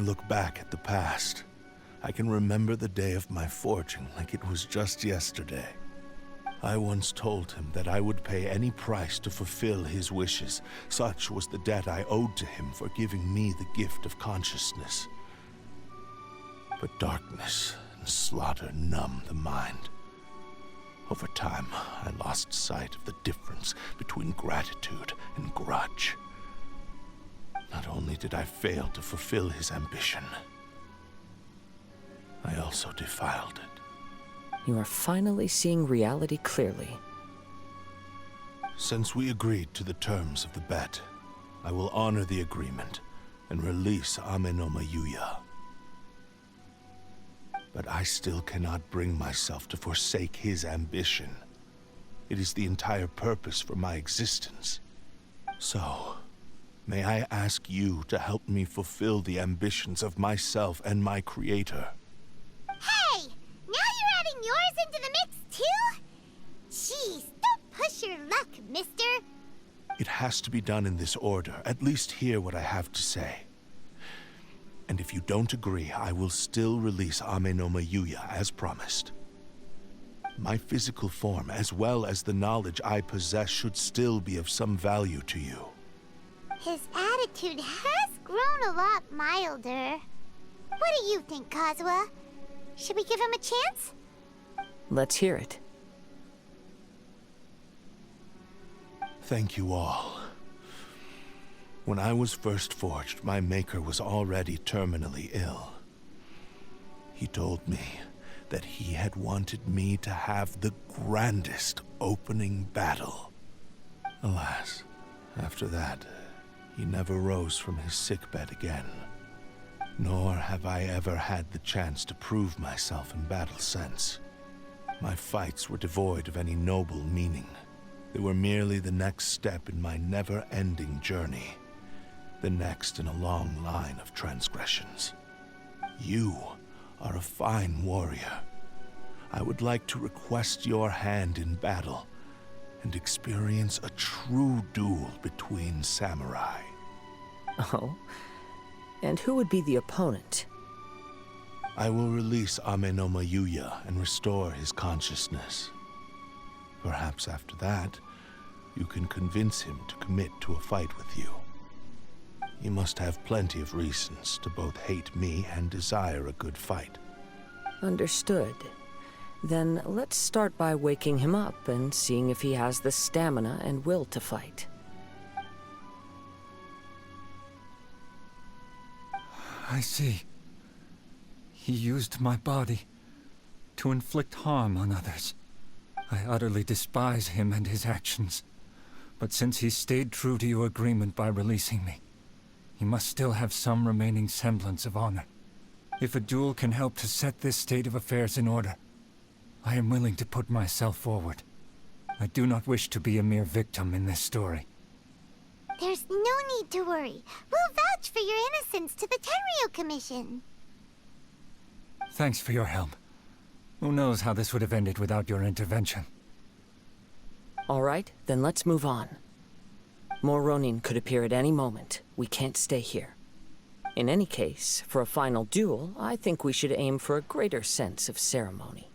look back at the past, I can remember the day of my forging like it was just yesterday. I once told him that I would pay any price to fulfill his wishes. Such was the debt I owed to him for giving me the gift of consciousness. But darkness and slaughter numb the mind. Over time, I lost sight of the difference between gratitude and grudge. Not only did I fail to fulfill his ambition, I also defiled it. You are finally seeing reality clearly. Since we agreed to the terms of the bet, I will honor the agreement and release Ame no Mayuya. But I still cannot bring myself to forsake his ambition. It is the entire purpose for my existence. So, may I ask you to help me fulfill the ambitions of myself and my creator? Hey! Now you're adding yours into the mix, too? Jeez, don't push your luck, mister. It has to be done in this order. At least hear what I have to say. And if you don't agree, I will still release Ame no Mayuya as promised. My physical form, as well as the knowledge I possess, should still be of some value to you. His attitude has grown a lot milder. What do you think, Kazuha? Should we give him a chance? Let's hear it. Thank you all. When I was first forged, my maker was already terminally ill. He told me that he had wanted me to have the grandest opening battle. Alas, after that, he never rose from his sickbed again. Nor have I ever had the chance to prove myself in battle since. My fights were devoid of any noble meaning. They were merely the next step in my never-ending journey. The next in a long line of transgressions. You are a fine warrior. I would like to request your hand in battle and experience a true duel between samurai. Oh? And who would be the opponent? I will release Ame no Mayuya and restore his consciousness. Perhaps after that, you can convince him to commit to a fight with you. He must have plenty of reasons to both hate me and desire a good fight. Understood. Then let's start by waking him up and seeing if he has the stamina and will to fight. I see. He used my body to inflict harm on others. I utterly despise him and his actions. But since he stayed true to your agreement by releasing me, he must still have some remaining semblance of honor. If a duel can help to set this state of affairs in order, I am willing to put myself forward. I do not wish to be a mere victim in this story. There's no need to worry. We'll vouch for your innocence to the Tenryo Commission. Thanks for your help. Who knows how this would have ended without your intervention. All right, then let's move on. More Ronin could appear at any moment. We can't stay here. In any case, for a final duel, I think we should aim for a greater sense of ceremony.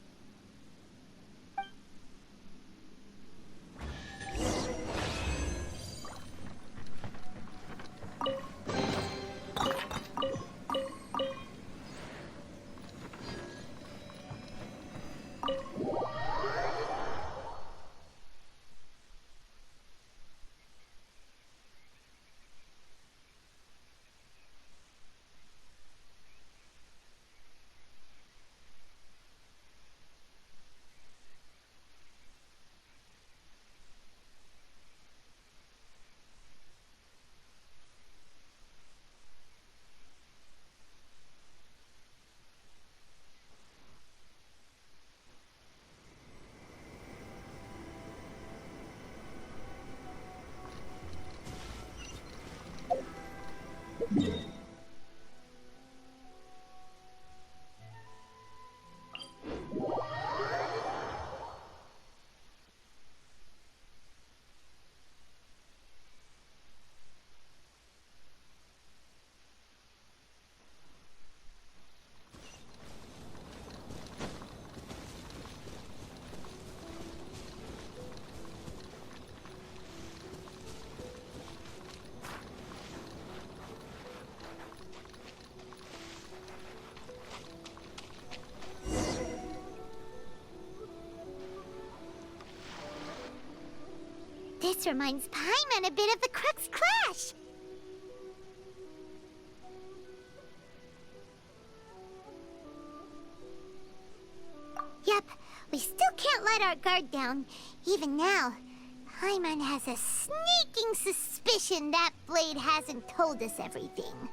This reminds Paimon a bit of the Crux Clash. Yep, we still can't let our guard down. Even now, Paimon has a sneaking suspicion that Blade hasn't told us everything.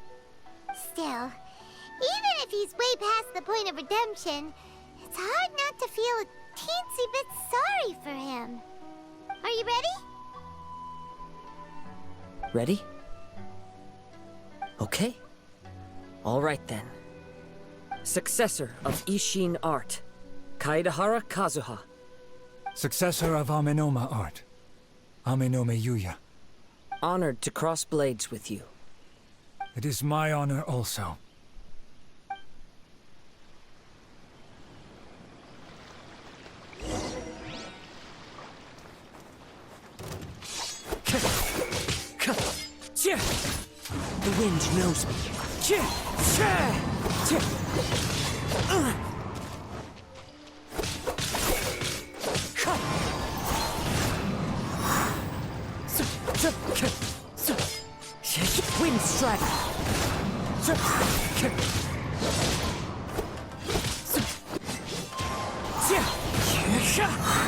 Still, even if he's way past the point of redemption, it's hard not to feel a teensy bit sorry for him. Are you ready? Ready? Okay. All right then. Successor of Ishin art, Kaedehara Kazuha. Successor of Amenoma art, Amenome Yuya. Honored to cross blades with you. It is my honor also. The wind knows me. Wind strike.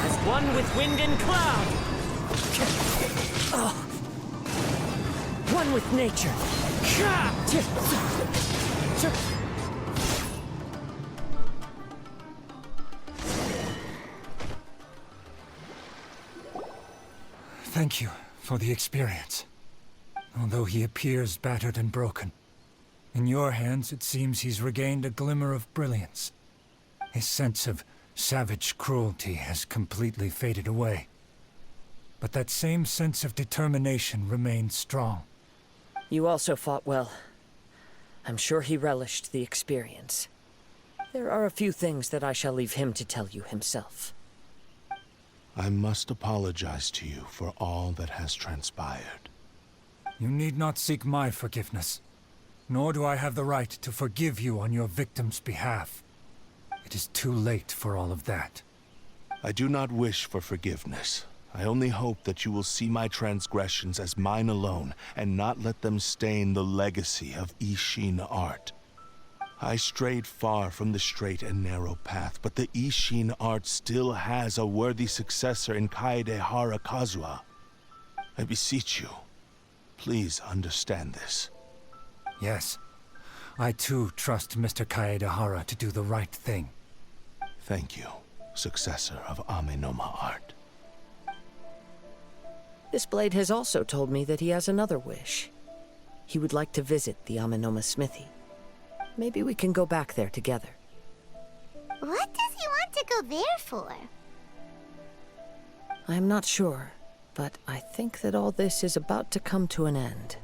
As one with wind and cloud. One with nature. Thank you for the experience. Although he appears battered and broken, in your hands it seems he's regained a glimmer of brilliance. His sense of savage cruelty has completely faded away. But that same sense of determination remains strong. You also fought well. I'm sure he relished the experience. There are a few things that I shall leave him to tell you himself. I must apologize to you for all that has transpired. You need not seek my forgiveness, nor do I have the right to forgive you on your victim's behalf. It is too late for all of that. I do not wish for forgiveness. I only hope that you will see my transgressions as mine alone, and not let them stain the legacy of Ishin art. I strayed far from the straight and narrow path, but the Ishin art still has a worthy successor in Kaedehara Kazuha. I beseech you, please understand this. Yes, I too trust Mr. Kaedehara to do the right thing. Thank you, successor of Amenoma art. This blade has also told me that he has another wish. He would like to visit the Amenoma smithy. Maybe we can go back there together. What does he want to go there for? I'm not sure, but I think that all this is about to come to an end.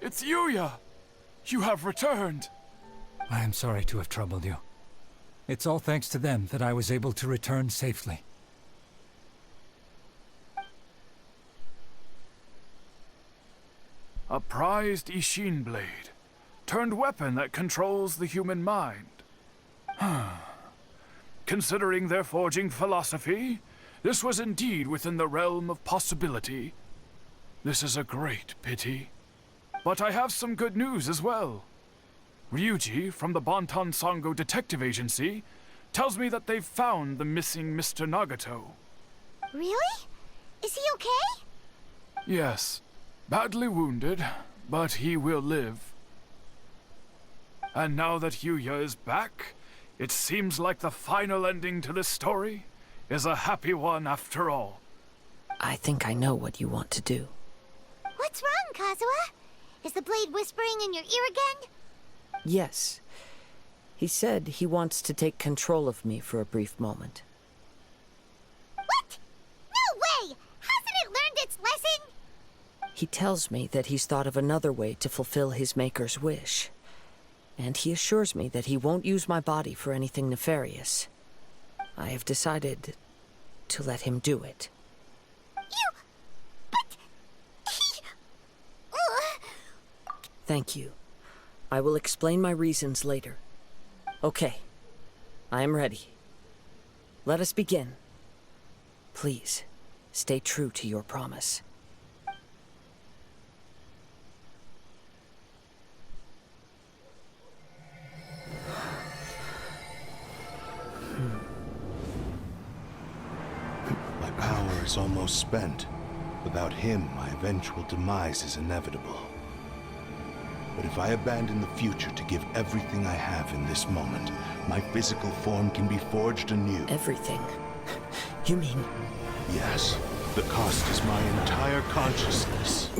It's Yuya! You have returned! I am sorry to have troubled you. It's all thanks to them that I was able to return safely. A prized Ishin blade. Turned weapon that controls the human mind. Considering their forging philosophy, this was indeed within the realm of possibility. This is a great pity. But I have some good news as well. Ryuji from the Bonton Sango Detective Agency tells me that they've found the missing Mr. Nagato. Really? Is he okay? Yes, badly wounded, but he will live. And now that Yuya is back, it seems like the final ending to this story is a happy one after all. I think I know what you want to do. What's wrong, Kazuha? Is the blade whispering in your ear again? Yes. He said he wants to take control of me for a brief moment. What? No way! Hasn't it learned its lesson? He tells me that he's thought of another way to fulfill his maker's wish. And he assures me that he won't use my body for anything nefarious. I have decided to let him do it. But... he... Thank you. I will explain my reasons later. Okay. I am ready. Let us begin. Please, stay true to your promise. My power is almost spent. Without him, my eventual demise is inevitable. But if I abandon the future to give everything I have in this moment, my physical form can be forged anew. Everything? You mean... Yes. The cost is my entire consciousness.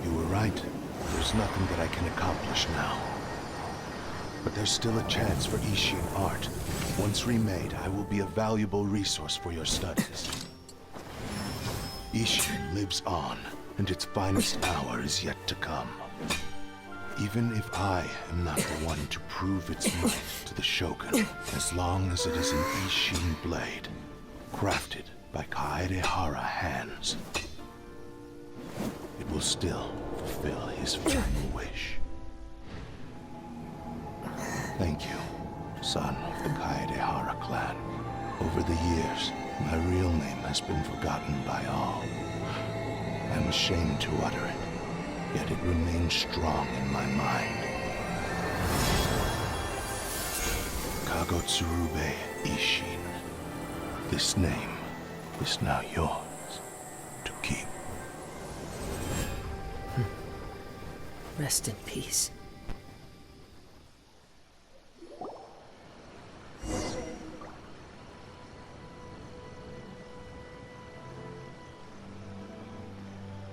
You were right. There's nothing that I can accomplish now. But there's still a chance for Ishin art. Once remade, I will be a valuable resource for your studies. Ishin lives on, and its finest hour is yet to come. Even if I am not the one to prove its might to the Shogun, as long as it is an Ishin blade, crafted by Kaedehara hands, it will still fulfill his final wish. Thank you, son of the Kaedehara clan. Over the years, my real name has been forgotten by all. I'm ashamed to utter it, yet it remains strong in my mind. Kagotsurube Ishin. This name is now yours to keep. Rest in peace.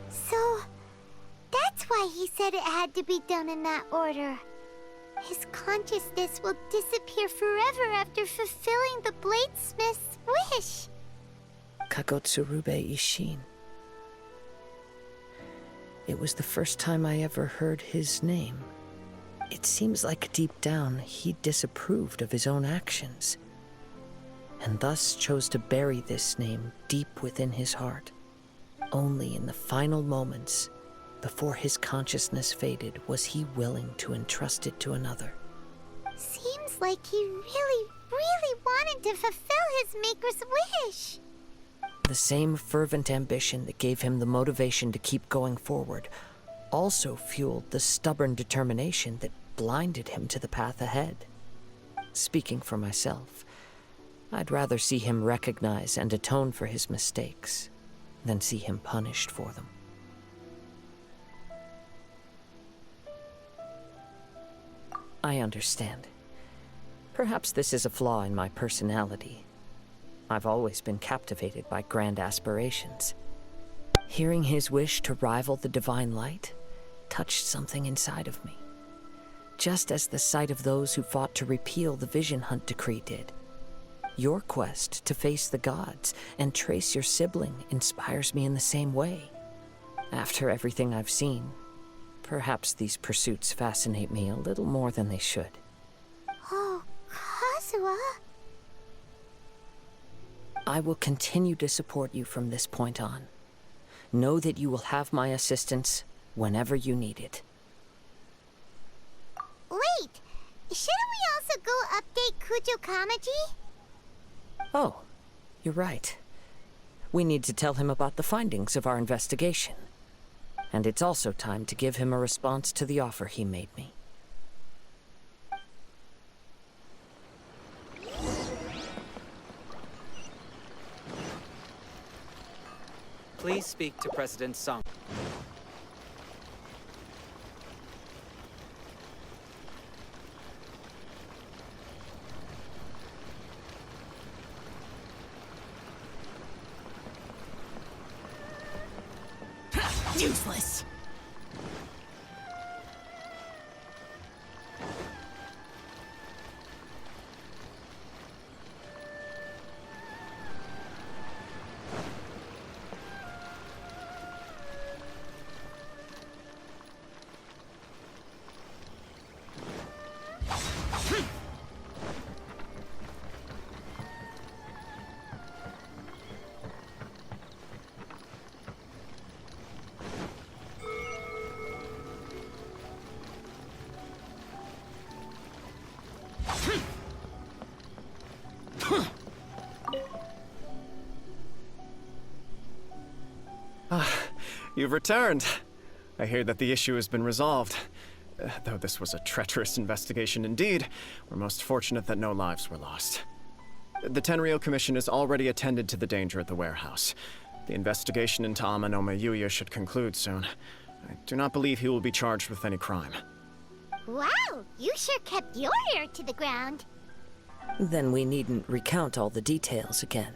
So, that's why he said it had to be done in that order. His consciousness will disappear forever after fulfilling the bladesmith's wish. Kagotsurube Ishin. It was the first time I ever heard his name. It seems like deep down he disapproved of his own actions, and thus chose to bury this name deep within his heart. Only in the final moments, before his consciousness faded, was he willing to entrust it to another. Seems like he really, really wanted to fulfill his maker's wish. The same fervent ambition that gave him the motivation to keep going forward also fueled the stubborn determination that blinded him to the path ahead. Speaking for myself, I'd rather see him recognize and atone for his mistakes than see him punished for them. I understand. Perhaps this is a flaw in my personality. I've always been captivated by grand aspirations. Hearing his wish to rival the divine light touched something inside of me, just as the sight of those who fought to repeal the Vision Hunt decree did. Your quest to face the gods and trace your sibling inspires me in the same way. After everything I've seen, perhaps these pursuits fascinate me a little more than they should. Oh, Kazuha. I will continue to support you from this point on. Know that you will have my assistance whenever you need it. Wait, shouldn't we also go update Kujo Kamaji? Oh, you're right. We need to tell him about the findings of our investigation. And it's also time to give him a response to the offer he made me. Please speak to President Song. Useless. You've returned. I hear that the issue has been resolved. Though this was a treacherous investigation indeed, we're most fortunate that no lives were lost. The Tenryou Commission has already attended to the danger at the warehouse. The investigation into Amanome Yuya should conclude soon. I do not believe he will be charged with any crime. Wow, you sure kept your ear to the ground. Then we needn't recount all the details again.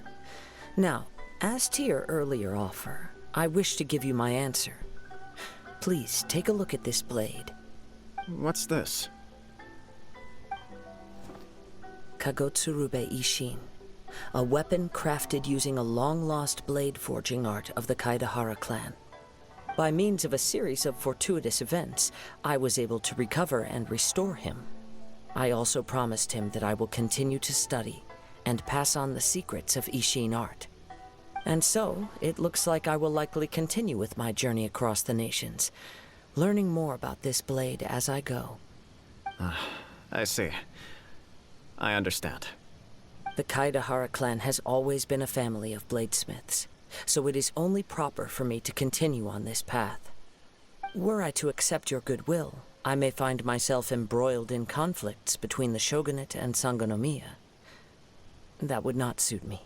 Now, as to your earlier offer, I wish to give you my answer. Please take a look at this blade. What's this? Kagotsurube Ishin, a weapon crafted using a long-lost blade forging art of the Kaidahara clan. By means of a series of fortuitous events, I was able to recover and restore him. I also promised him that I will continue to study and pass on the secrets of Ishin art. And so, it looks like I will likely continue with my journey across the nations, learning more about this blade as I go. I see. I understand. The Kaidahara clan has always been a family of bladesmiths, so it is only proper for me to continue on this path. Were I to accept your goodwill, I may find myself embroiled in conflicts between the shogunate and Sangonomiya. That would not suit me.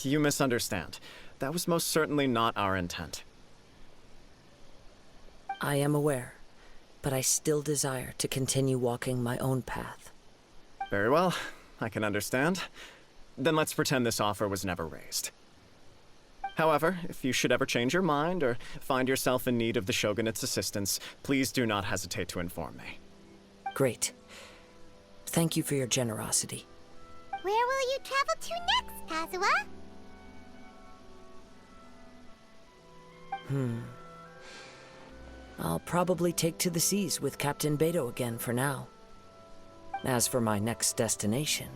You misunderstand. That was most certainly not our intent. I am aware, but I still desire to continue walking my own path. Very well, I can understand. Then let's pretend this offer was never raised. However, if you should ever change your mind or find yourself in need of the Shogunate's assistance, please do not hesitate to inform me. Great. Thank you for your generosity. Where will you travel to next, Kazuha? I'll probably take to the seas with Captain Beto again for now. As for my next destination,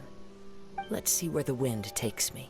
let's see where the wind takes me.